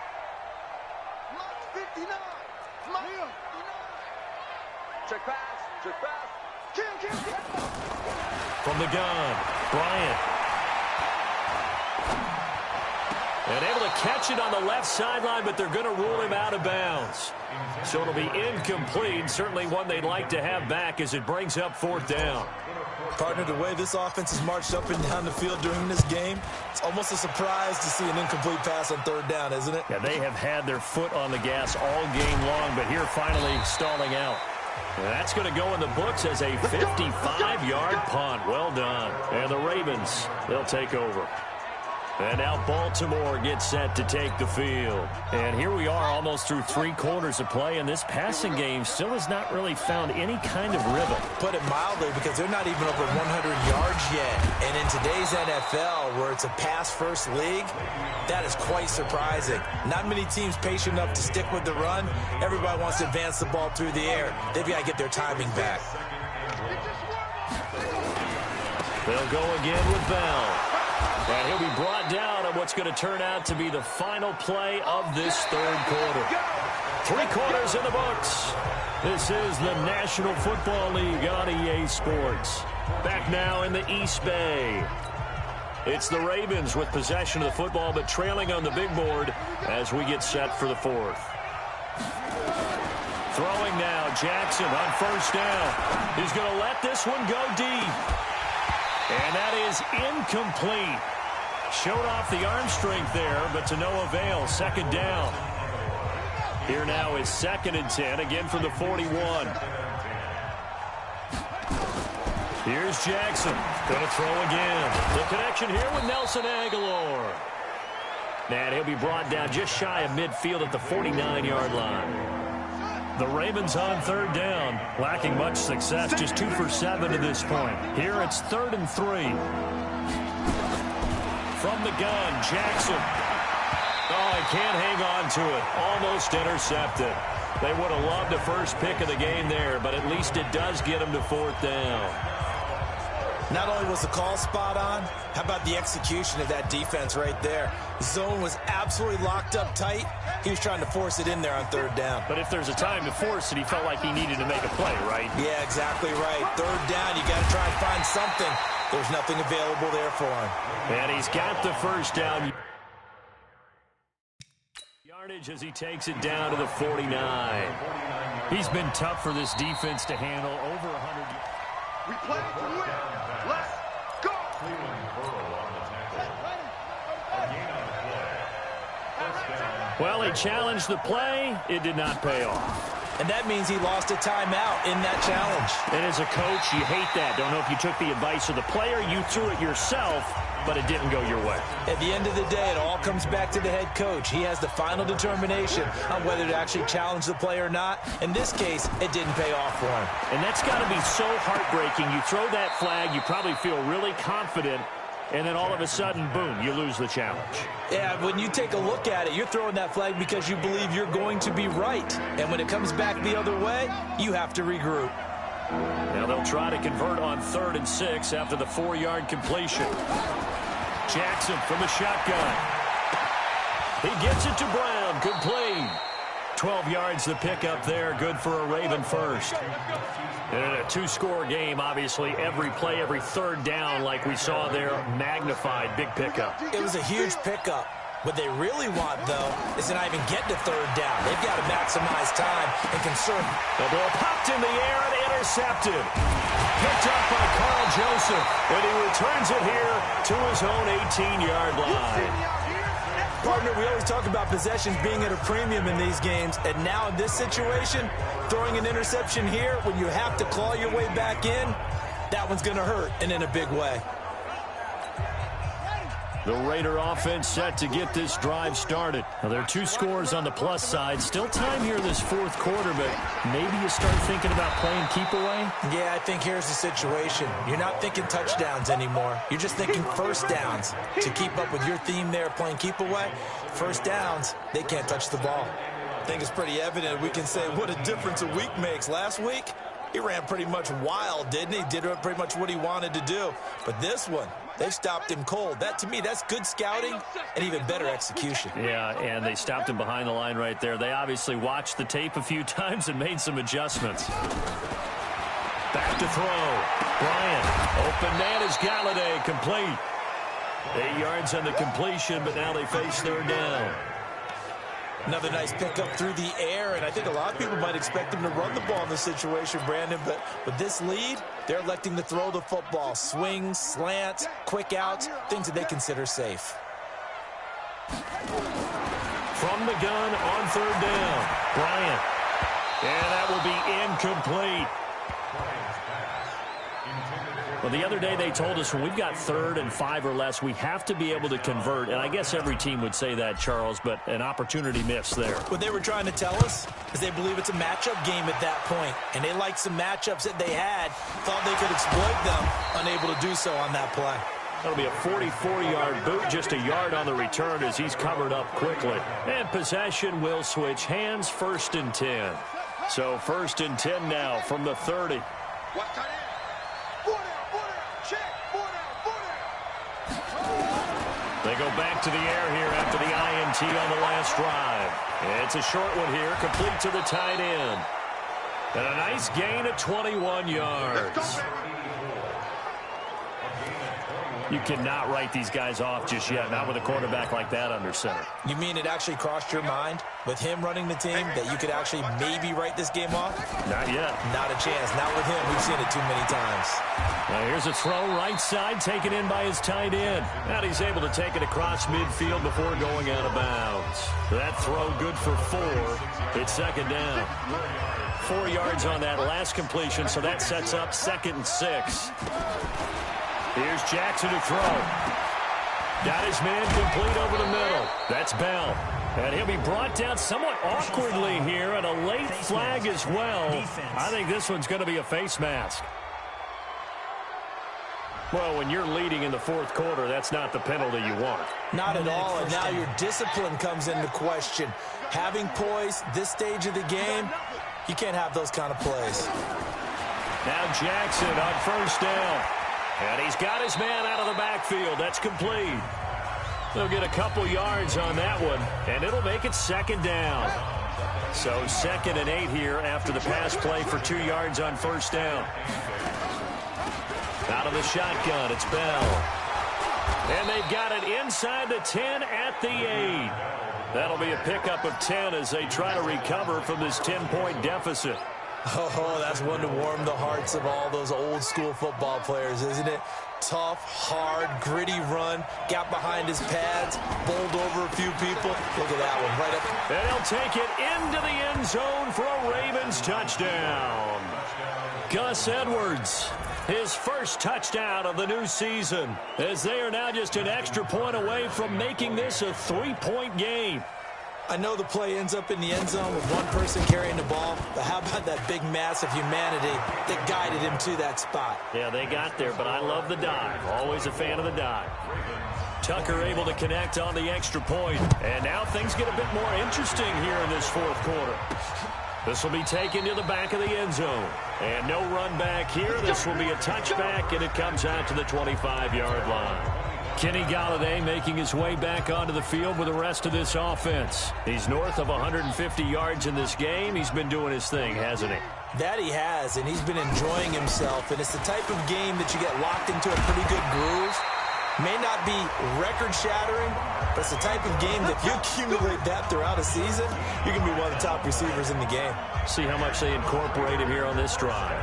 59. Check pass. Check pass. Kill. From the gun, Bryant. And able to catch it on the left sideline, but they're going to rule him out of bounds. So it'll be incomplete, certainly one they'd like to have back as it brings up 4th down. Partner, the way this offense has marched up and down the field during this game, it's almost a surprise to see an incomplete pass on 3rd down, isn't it? Yeah, they have had their foot on the gas all game long, but here finally stalling out. And that's going to go in the books as a 55-yard punt. Well done. And the Ravens, they'll take over. And now Baltimore gets set to take the field. And here we are almost through 3 quarters of play, and this passing game still has not really found any kind of rhythm. Put it mildly, because they're not even over 100 yards yet. And in today's NFL, where it's a pass-first league, that is quite surprising. Not many teams patient enough to stick with the run. Everybody wants to advance the ball through the air. They've got to get their timing back. They'll go again with Bell. And he'll be brought down on what's going to turn out to be the final play of this third quarter. 3 quarters in the books. This is the National Football League on EA Sports. Back now in the East Bay. It's the Ravens with possession of the football, but trailing on the big board as we get set for the 4th. Throwing now, Jackson on first down. He's going to let this one go deep. And that is incomplete. Showed off the arm strength there, but to no avail. 2nd down. Here now is 2nd and 10, again from the 41. Here's Jackson. Going to throw again. The connection here with Nelson Aguilar. And he'll be brought down just shy of midfield at the 49-yard line. The Ravens on 3rd down, lacking much success, just 2 for 7 to this point. Here it's 3rd and 3. From the gun, Jackson. Oh, he can't hang on to it. Almost intercepted. They would have loved the first pick of the game there, but at least it does get him to 4th down. Not only was the call spot on, how about the execution of that defense right there? Zone was absolutely locked up tight. He was trying to force it in there on 3rd down. But if there's a time to force it, he felt like he needed to make a play, right? Yeah, exactly right. 3rd down, you got to try and find something. There's nothing available there for him. And he's got the 1st down. Yardage as he takes it down to the 49. He's been tough for this defense to handle. Over 100. We play to win. Let's go. Well, he challenged the play. It did not pay off. And that means he lost a timeout in that challenge. And as a coach, you hate that. Don't know if you took the advice of the player. You threw it yourself, but it didn't go your way. At the end of the day, it all comes back to the head coach. He has the final determination on whether to actually challenge the play or not. In this case, it didn't pay off for him. And that's got to be so heartbreaking. You throw that flag, you probably feel really confident, and then all of a sudden, boom, you lose the challenge. Yeah, when you take a look at it, you're throwing that flag because you believe you're going to be right. And when it comes back the other way, you have to regroup. Now they'll try to convert on 3rd and 6 after the 4-yard completion. Jackson from the shotgun. He gets it to Brown, complete. 12 yards to pick up there, good for a Raven first. And in a 2-score game, obviously, every play, every 3rd down, like we saw there, magnified, big pickup. It was a huge pickup. What they really want, though, is to not even get to 3rd down. They've got to maximize time and conserve. The ball popped in the air and intercepted. Picked up by Carl Joseph, and he returns it here to his own 18-yard line. Partner, we always talk about possessions being at a premium in these games, and now in this situation, throwing an interception here when you have to claw your way back in, that one's going to hurt, and in a big way. The Raider offense set to get this drive started. Now, there are 2 scores on the plus side. Still time here this 4th quarter, but maybe you start thinking about playing keep away? Yeah, I think here's the situation. You're not thinking touchdowns anymore. You're just thinking 1st downs. To keep up with your theme there, playing keep away, 1st downs, they can't touch the ball. I think it's pretty evident. We can say what a difference a week makes. Last week, he ran pretty much wild, didn't he? Did pretty much what he wanted to do. But this one, they stopped him cold. That, to me, that's good scouting and even better execution. Yeah, and they stopped him behind the line right there. They obviously watched the tape a few times and made some adjustments. Back to throw. Bryant. Open man is Galladay. Complete. 8 yards on the completion, but now they face 3rd down. Another nice pickup through the air, and I think a lot of people might expect them to run the ball in this situation, Brandon, but with this lead, they're electing to throw the football. Swings, slants, quick outs, things that they consider safe. From the gun on 3rd down, Bryant. And that will be incomplete. Well, the other day they told us when we've got 3rd and 5 or less, we have to be able to convert. And I guess every team would say that, Charles, but an opportunity missed there. What they were trying to tell us is they believe it's a matchup game at that point. And they liked some matchups that they had, thought they could exploit them, unable to do so on that play. That'll be a 44-yard boot, just a yard on the return as he's covered up quickly. And possession will switch hands, 1st and 10. So 1st and 10 now from the 30. Watch tight end. 4 down, check, 4 down. They go back to the air here after the INT on the last drive. It's a short one here, complete to the tight end. And a nice gain of 21 yards. You cannot write these guys off just yet, not with a quarterback like that under center. You mean it actually crossed your mind with him running the team that you could actually maybe write this game off? Not yet. Not a chance. Not with him. We've seen it too many times. Now here's a throw right side taken in by his tight end. And he's able to take it across midfield before going out of bounds. That throw good for 4. It's 2nd down. 4 yards on that last completion, so that sets up 2nd and 6. Here's Jackson to throw. Got his man complete over the middle. That's Bell. And he'll be brought down somewhat awkwardly here, and a late flag as well. I think this one's going to be a face mask. Well, when you're leading in the 4th quarter, that's not the penalty you want. Not at all, and now your discipline comes into question. Having poise this stage of the game, you can't have those kind of plays. Now Jackson on 1st down. And he's got his man out of the backfield. That's complete. They'll get a couple yards on that one, and it'll make it 2nd down. So 2nd and 8 here after the pass play for 2 yards on 1st down. Out of the shotgun, it's Bell. And they've got it inside the 10 at the 8. That'll be a pickup of 10 as they try to recover from this 10-point deficit. Oh, that's one to warm the hearts of all those old-school football players, isn't it? Tough, hard, gritty run, got behind his pads, bowled over a few people. Look at that one, right up. And he'll take it into the end zone for a Ravens touchdown. Gus Edwards, his first touchdown of the new season, as they are now just an extra point away from making this a 3-point game. I know the play ends up in the end zone with one person carrying the ball, but how about that big mass of humanity that guided him to that spot? Yeah, they got there, but I love the dive. Always a fan of the dive. Tucker able to connect on the extra point, and now things get a bit more interesting here in this 4th quarter. This will be taken to the back of the end zone, and no run back here. This will be a touchback, and it comes out to the 25-yard line. Kenny Galladay making his way back onto the field with the rest of this offense. He's north of 150 yards in this game. He's been doing his thing, hasn't he? That he has, and he's been enjoying himself. And it's the type of game that you get locked into a pretty good groove. May not be record-shattering, but it's the type of game that if you accumulate that throughout a season, you can be one of the top receivers in the game. See how much they incorporate him here on this drive.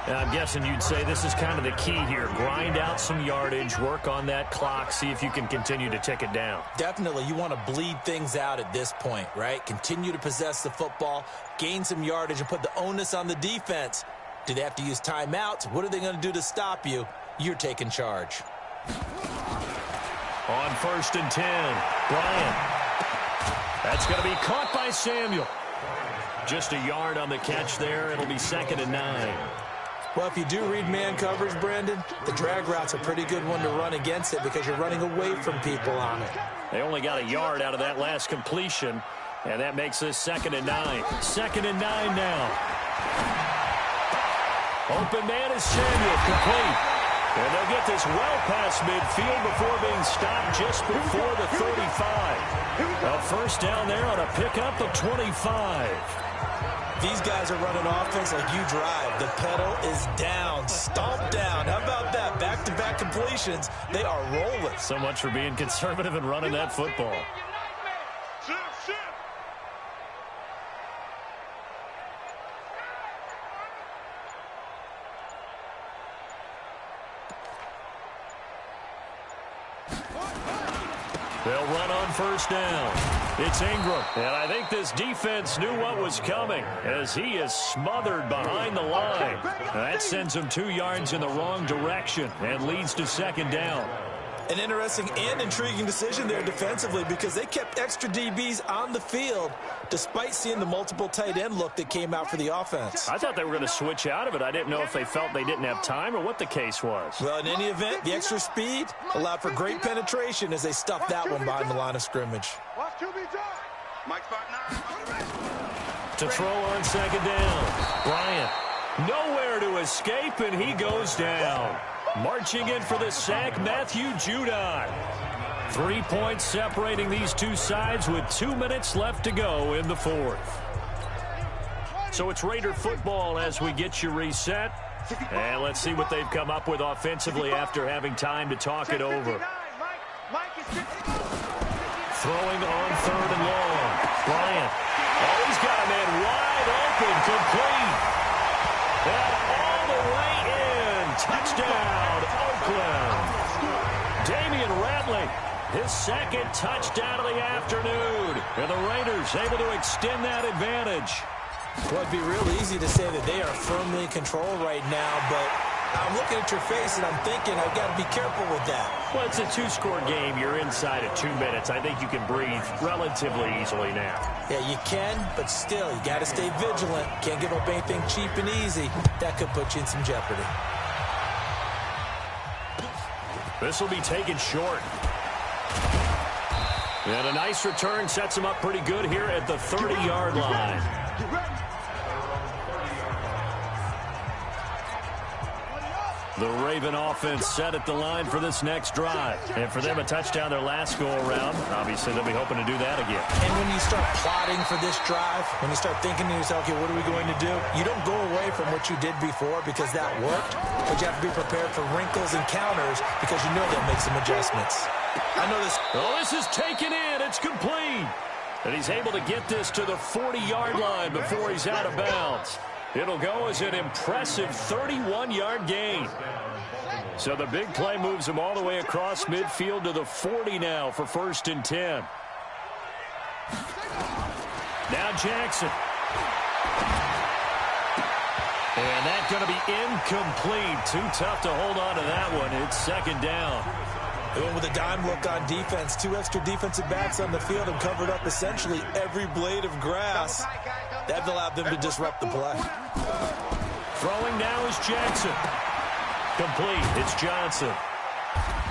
And I'm guessing you'd say this is kind of the key here. Grind out some yardage, work on that clock, see if you can continue to tick it down. Definitely. You want to bleed things out at this point, right? Continue to possess the football, gain some yardage, and put the onus on the defense. Do they have to use timeouts? What are they going to do to stop you? You're taking charge. On 1st and 10, Bryant. That's going to be caught by Samuel. Just a yard on the catch there. It'll be 2nd and 9. Well, if you do read man coverage, Brandon, the drag route's a pretty good one to run against it because you're running away from people on it. They only got a yard out of that last completion, and that makes this 2nd and 9. 2nd and 9 now. Open man is Samuel, complete. And they'll get this well past midfield before being stopped just before the 35. A 1st down there on a pickup of 25. These guys are running offense like you drive. The pedal is down, stomped down. How about that? Back-to-back completions. They are rolling. So much for being conservative and running that football. They'll run on 1st down. It's Ingram. And I think this defense knew what was coming as he is smothered behind the line. That sends him 2 yards in the wrong direction and leads to second down. An interesting and intriguing decision there defensively because they kept extra DBs on the field despite seeing the multiple tight end look that came out for the offense. I thought they were going to switch out of it. I didn't know if they felt they didn't have time or what the case was. Well, in any event, the extra speed allowed for great penetration as they stuffed that one behind the line of scrimmage. To throw on second down. Bryant, nowhere to escape, and he goes down. Marching in for the sack, Matthew Judon. 3 points separating these two sides with 2 minutes left to go in the fourth. So it's Raider football as we get you reset. And let's see what they've come up with offensively after having time to talk it over. Throwing on third and long. Bryant. Oh, he's got a man wide open, complete. And all the way in. Touchdown, Oakland. Damian Ratley, his second touchdown of the afternoon. And the Raiders able to extend that advantage. Well, it'd be real easy to say that they are firmly in control right now, but I'm looking at your face and I'm thinking I've got to be careful with that. Well, it's a 2-score game. You're inside of 2 minutes. I think you can breathe relatively easily now. Yeah, you can, but still, you got to stay vigilant. Can't give up anything cheap and easy. That could put you in some jeopardy. This will be taken short. And a nice return sets him up pretty good here at the 30-yard line. The Raven offense set at the line for this next drive. And for them, a touchdown their last go-around. Obviously, they'll be hoping to do that again. And when you start plotting for this drive, when you start thinking to yourself, okay, what are we going to do? You don't go away from what you did before because that worked, but you have to be prepared for wrinkles and counters because you know they'll make some adjustments. I know this. Oh, this is taken in. It's complete. And he's able to get this to the 40-yard line before he's out of bounds. It'll go as an impressive 31-yard gain. So the big play moves him all the way across midfield to the 40 now for 1st and 10. Now Jackson. And that's going to be incomplete. Too tough to hold on to that one. It's second down. They went with a dime look on defense. 2 extra defensive backs on the field and covered up essentially every blade of grass. That allowed them to disrupt the play. Throwing now is Jackson. Complete. It's Johnson.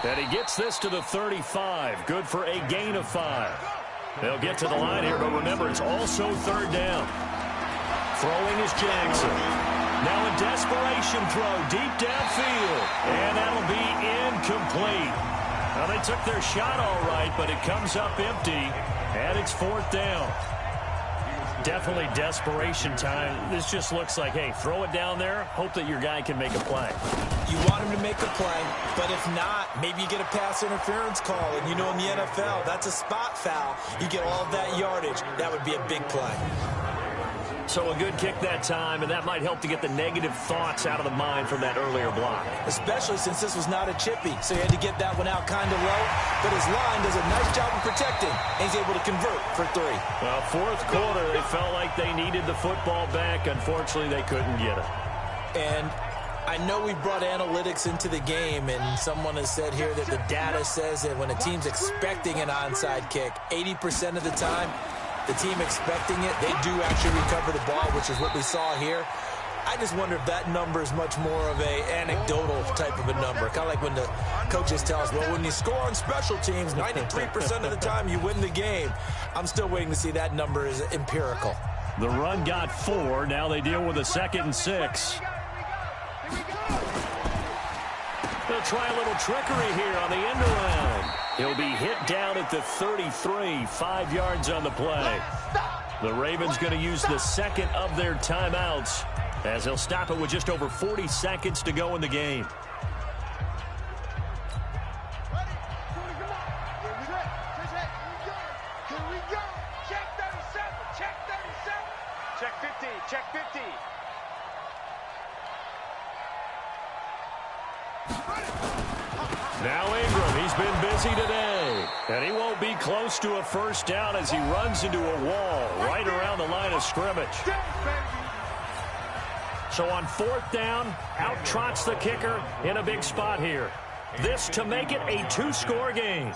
And he gets this to the 35. Good for a gain of 5. They'll get to the line here, but remember, it's also third down. Throwing is Jackson. Now a desperation throw deep downfield. And that'll be incomplete. Now they took their shot all right, but it comes up empty. And it's 4th down. Definitely desperation time. This just looks like, hey, throw it down there, hope that your guy can make a play. You want him to make a play, but if not, maybe you get a pass interference call. And you know in the NFL, that's a spot foul. You get all of that yardage. That would be a big play. So a good kick that time, and that might help to get the negative thoughts out of the mind from that earlier block. Especially since this was not a chippy, so he had to get that one out kind of low. But his line does a nice job of protecting, and he's able to convert for 3. Well, 4th quarter, they felt like they needed the football back. Unfortunately, they couldn't get it. And I know we brought analytics into the game, and someone has said here that the data says that when a team's expecting an onside kick, 80% of the time, the team expecting it, they do actually recover the ball, which is what we saw here. I just wonder if that number is much more of a anecdotal type of a number. Kind of like when the coaches tell us, well, when you score on special teams, 93% of the time you win the game. I'm still waiting to see that number is empirical. The run got 4. Now they deal with a 2nd and 6. They'll try a little trickery here on the end around. He'll be hit down at the 33, 5 yards on the play. The Ravens going to use the second of their timeouts as he'll stop it with just over 40 seconds to go in the game. Check 50, check 50. Now Ingram, he's been busy today. And he won't be close to a first down as he runs into a wall right around the line of scrimmage. So on fourth down, out trots the kicker in a big spot here. This to make it a two-score game.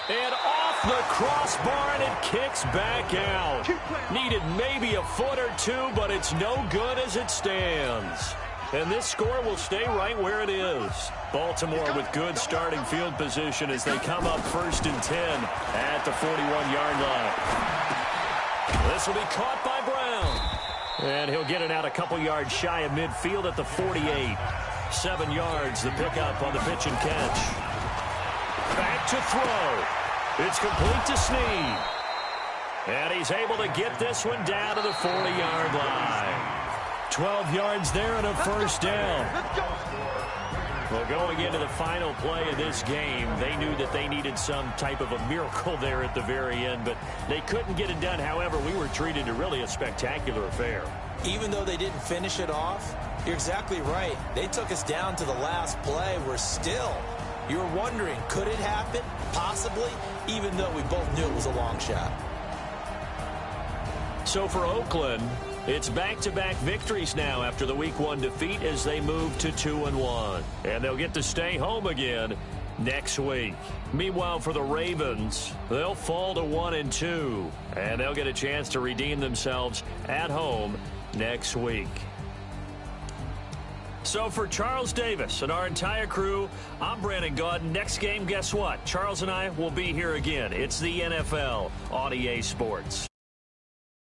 And off the crossbar, and it kicks back out. Needed maybe a foot or two, but it's no good as it stands. And this score will stay right where it is. Baltimore with good starting field position as they come up 1st and 10 at the 41-yard line. This will be caught by Brown. And he'll get it out a couple yards shy of midfield at the 48. 7 yards, the pickup on the pitch and catch. Back to throw. It's complete to Snead. And he's able to get this one down to the 40-yard line. 12 yards there and a first down. Well, going into the final play of this game, they knew that they needed some type of a miracle there at the very end, but they couldn't get it done. However, we were treated to really a spectacular affair. Even though they didn't finish it off, you're exactly right. They took us down to the last play. We're still... You're wondering, could it happen? Possibly, even though we both knew it was a long shot. So for Oakland, it's back-to-back victories now after the Week 1 defeat as they move to 2-1. And they'll get to stay home again next week. Meanwhile, for the Ravens, they'll fall to 1-2. And they'll get a chance to redeem themselves at home next week. So for Charles Davis and our entire crew, I'm Brandon Gaudin. Next game, guess what? Charles and I will be here again. It's the NFL on EA Sports.